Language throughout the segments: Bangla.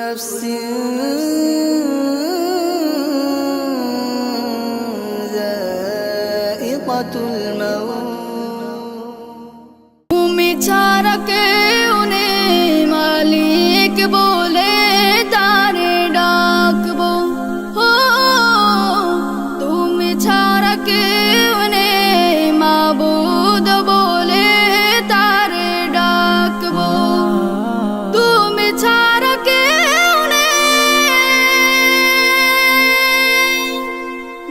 نفس ذائقة الموت তুমি ছাড়া কেউ নেই মালিক বলে তারে ডাকবো ও তুমি ছাড়া কেউ নেই মাবুদ বলে তারে ডাকবো তুমি ছাড়া কেউ নেই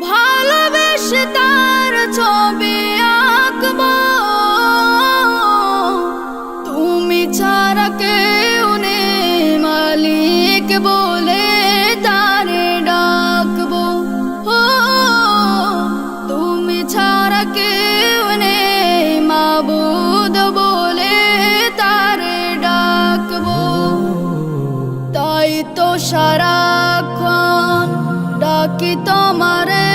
ভালোবেসে তার ছবি আঁকবো তুমি ছাড়া কেউ নেই মালিক বলে তারে ডাকবো ও তুমি ছাড়া কেউ নেই মাবুদ বলে তারে ডাকবো তাই তো সারাক্ষণ ডাকি তোমারে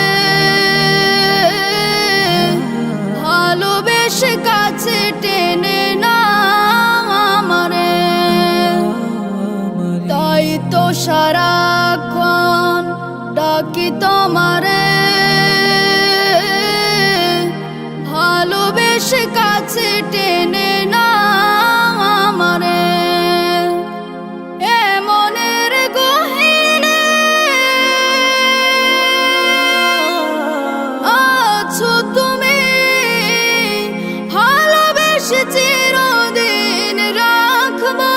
ভালোবেসে কাছে টেনে না আমারে তাই তো সারাক্ষণ ডাকি তোমারে ভালোবেসে কাছে টেনে না আমারে মনের গহীনে আছো তুমি ভালোবেসে চিরদিন রাখবো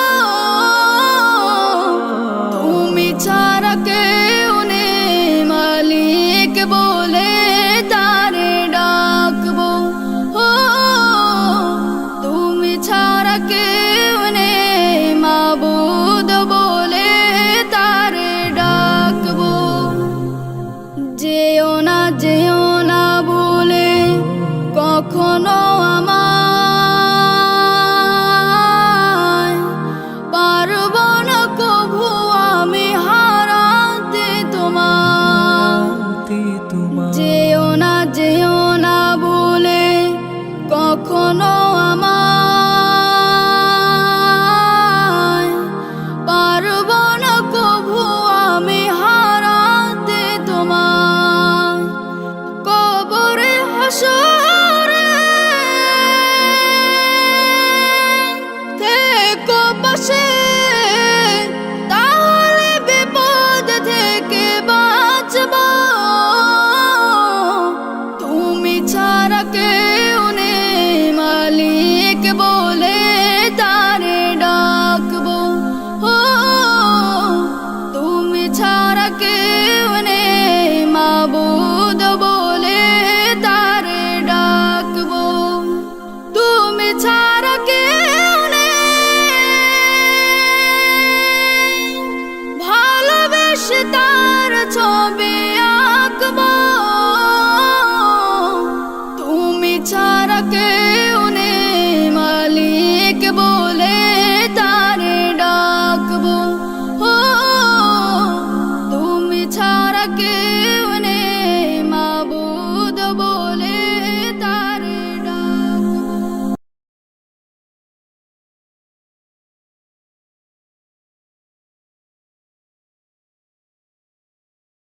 তুমি ছাড়া কেউ নেই মালিক বলে তারে ডাকবো ও তুমি ছাড়া কেউ নেই মাবুদ বলে তারে ডাকবো যেও না বলে কখনো আমায় পারবো না কভু আমি হারাতে তোমার যেও না বলে কখনো আমায় পারবো না কভু আমি হারাতে তোমার কবরে হাসরে থেকো পাশে তাহলে বিপদ থেকে বাঁচবো তুমি ছাড়া কেউ নেই মালিক বলে তারে ডাকবো ও তুমি ছাড়া কেউ নেই মাবুদ বলে তারে ডাকবো তুমি ছাড়া কেউ নেই ভালোবেসে তার ছবি আঁকবো তুমি ছাড়া কেউ